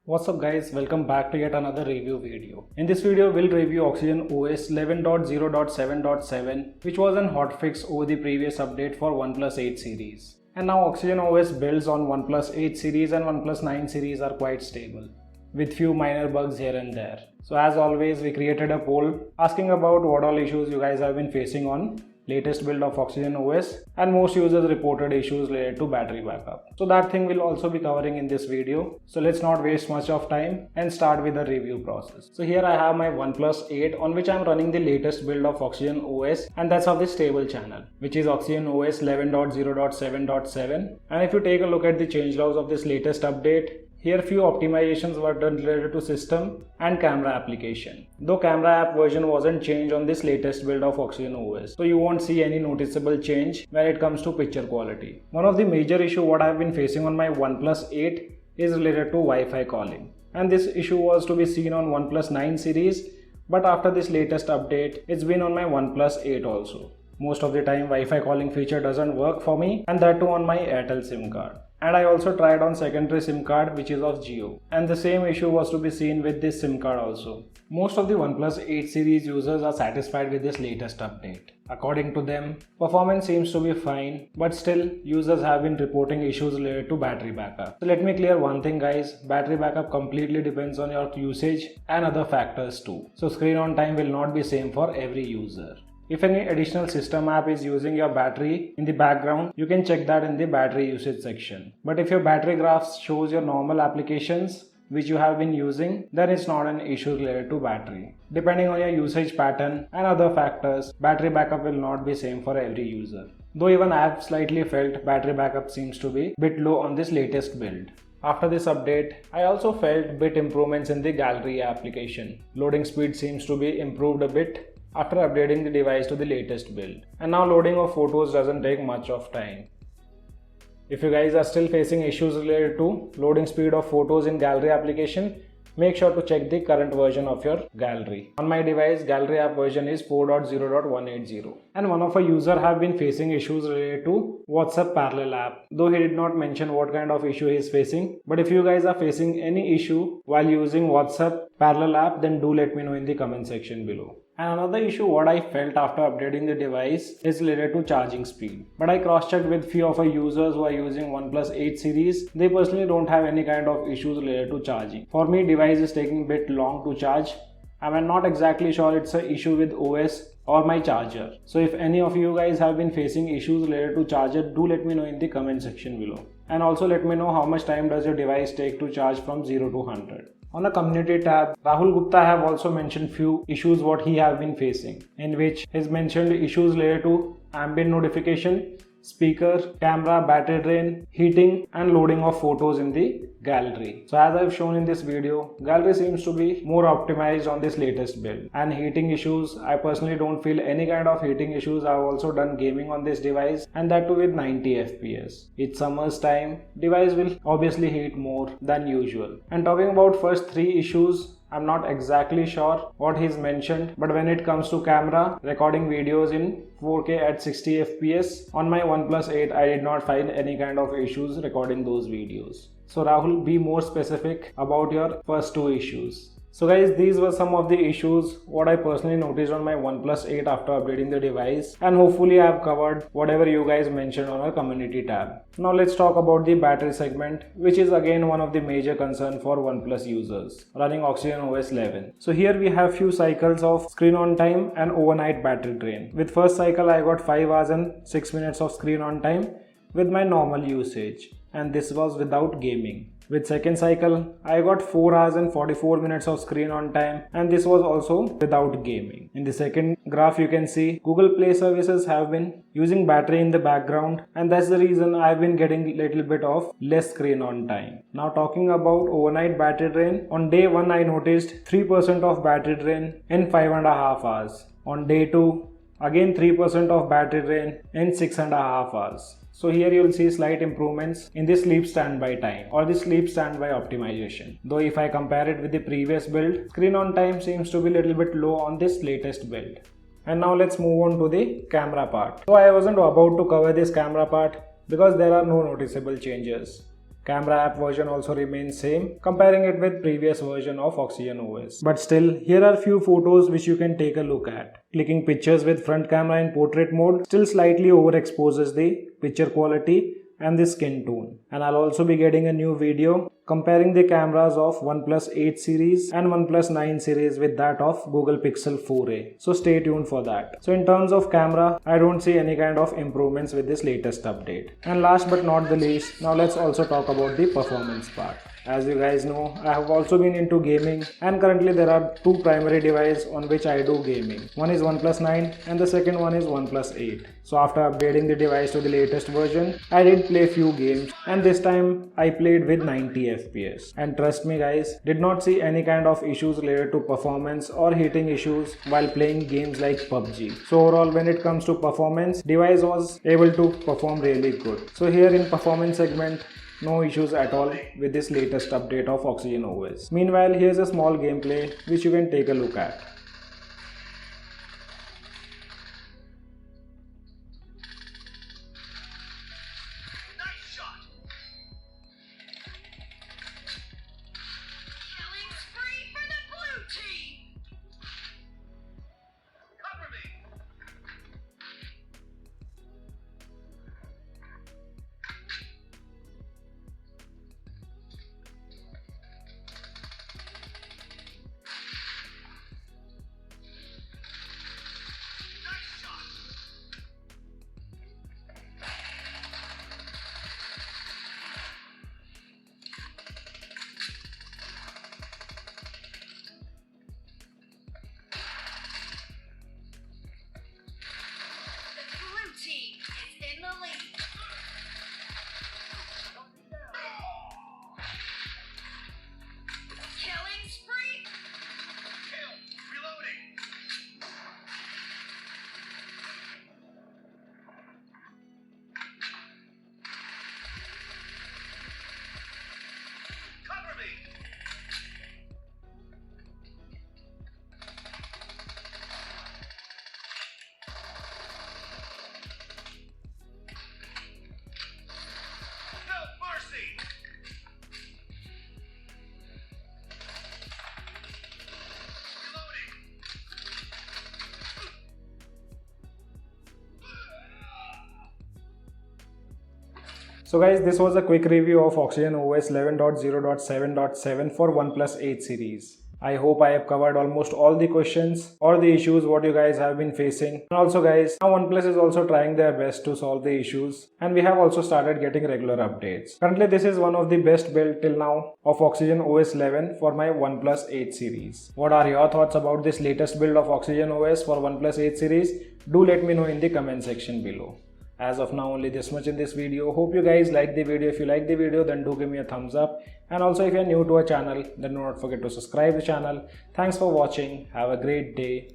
What's up guys, welcome back to yet another review video. In this video we'll review Oxygen OS 11.0.7.7 which was an hotfix over the previous update for OnePlus 8 series. And now Oxygen OS builds on OnePlus 8 series and OnePlus 9 series are quite stable, with few minor bugs here and there. So as always we created a poll asking about what all issues you guys have been facing on latest build of Oxygen OS, and most users reported issues related to battery backup. So that thing we'll also be covering in this video. So let's not waste much of time and start with the review process. So here I have my OnePlus 8 on which I'm running the latest build of Oxygen OS, and that's of the stable channel, which is Oxygen OS 11.0.7.7. And if you take a look at the changelogs of this latest update, here few optimizations were done related to system and camera application. Though camera app version wasn't changed on this latest build of Oxygen OS, so you won't see any noticeable change when it comes to picture quality. One of the major issue what I've been facing on my OnePlus 8 is related to Wi-Fi calling. And this issue was to be seen on OnePlus 9 series, but after this latest update, it's been on my OnePlus 8 also. Most of the time Wi-Fi calling feature doesn't work for me, and that too on my Airtel SIM card. And I also tried on secondary SIM card which is of Jio, and the same issue was to be seen with this SIM card also. Most of the OnePlus 8 series users are satisfied with this latest update. According to them, performance seems to be fine, but still users have been reporting issues related to battery backup. So let me clear one thing guys, battery backup completely depends on your usage and other factors too. So screen on time will not be same for every user. If any additional system app is using your battery in the background, you can check that in the battery usage section. But if your battery graphs shows your normal applications which you have been using, then it's not an issue related to battery. Depending on your usage pattern and other factors, battery backup will not be same for every user. Though even I have slightly felt battery backup seems to be bit low on this latest build. After this update, I also felt bit improvements in the gallery application. Loading speed seems to be improved a bit after updating the device to the latest build. And now loading of photos doesn't take much of time. If you guys are still facing issues related to loading speed of photos in gallery application, make sure to check the current version of your gallery. On my device, gallery app version is 4.0.180. And one of our user have been facing issues related to WhatsApp parallel app. Though he did not mention what kind of issue he is facing. But if you guys are facing any issue while using WhatsApp parallel app, then do let me know in the comment section below. And another issue what I felt after updating the device is related to charging speed. But I cross-checked with few of our users who are using OnePlus 8 series. They personally don't have any kind of issues related to charging. For me, device is taking a bit long to charge. I'm not exactly sure it's an issue with OS or my charger. So if any of you guys have been facing issues related to charger, do let me know in the comment section below. And also let me know how much time does your device take to charge from 0 to 100. On the community tab, Rahul Gupta have also mentioned few issues what he have been facing, in which he's mentioned issues related to ambient notification, speaker, camera, battery drain, heating and loading of photos in the gallery. So as I've shown in this video, gallery seems to be more optimized on this latest build. And heating issues, I personally don't feel any kind of heating issues. I've also done gaming on this device, and that too with 90 FPS. It's summer's time, device will obviously heat more than usual. And talking about first three issues, I'm not exactly sure what he's mentioned, but when it comes to camera, recording videos in 4K at 60 FPS, on my OnePlus 8 I did not find any kind of issues recording those videos. So Rahul, be more specific about your first two issues. So guys, these were some of the issues what I personally noticed on my OnePlus 8 after updating the device, and hopefully I have covered whatever you guys mentioned on our community tab. Now let's talk about the battery segment, which is again one of the major concern for OnePlus users running Oxygen OS 11. So here we have few cycles of screen on time and overnight battery drain. With first cycle I got 5 hours and 6 minutes of screen on time with my normal usage, and this was without gaming. With second cycle, I got 4 hours and 44 minutes of screen on time, and this was also without gaming. In the second graph you can see Google Play services have been using battery in the background, and that's the reason I've been getting little bit of less screen on time. Now talking about overnight battery drain, on day 1 I noticed 3% of battery drain in 5.5 hours. On day 2, again 3% of battery drain in 6.5 hours. So here you will see slight improvements in the sleep standby time or the sleep standby optimization. Though if I compare it with the previous build, screen on time seems to be a little bit low on this latest build. And now let's move on to the camera part. So I wasn't about to cover this camera part because there are no noticeable changes. Camera app version also remains same, comparing it with previous version of Oxygen OS. But still, here are few photos which you can take a look at. Clicking pictures with front camera in portrait mode still slightly overexposes the picture quality and the skin tone. And I'll also be getting a new video comparing the cameras of OnePlus 8 series and OnePlus 9 series with that of Google Pixel 4a. So stay tuned for that. So in terms of camera, I don't see any kind of improvements with this latest update. And last but not the least, now let's also talk about the performance part. As you guys know, I have also been into gaming, and currently there are two primary devices on which I do gaming. One is OnePlus 9 and the second one is OnePlus 8. So after updating the device to the latest version, I did play few games, and this time I played with 90 FPS. And trust me guys, did not see any kind of issues related to performance or heating issues while playing games like PUBG. So overall, when it comes to performance, device was able to perform really good. So here in performance segment, no issues at all with this latest update of Oxygen OS. Meanwhile, here's a small gameplay which you can take a look at. So guys, this was a quick review of Oxygen OS 11.0.7.7 for OnePlus 8 series. I hope I have covered almost all the questions or the issues what you guys have been facing. And also guys, now OnePlus is also trying their best to solve the issues, and we have also started getting regular updates. Currently this is one of the best build till now of Oxygen OS 11 for my OnePlus 8 series. What are your thoughts about this latest build of Oxygen OS for OnePlus 8 series? Do let me know in the comment section below. As of now, only this much in this video. Hope you guys like the video. If you like the video, then do give me a thumbs up. And also if you are new to our channel, then do not forget to subscribe the channel. Thanks for watching. Have a great day.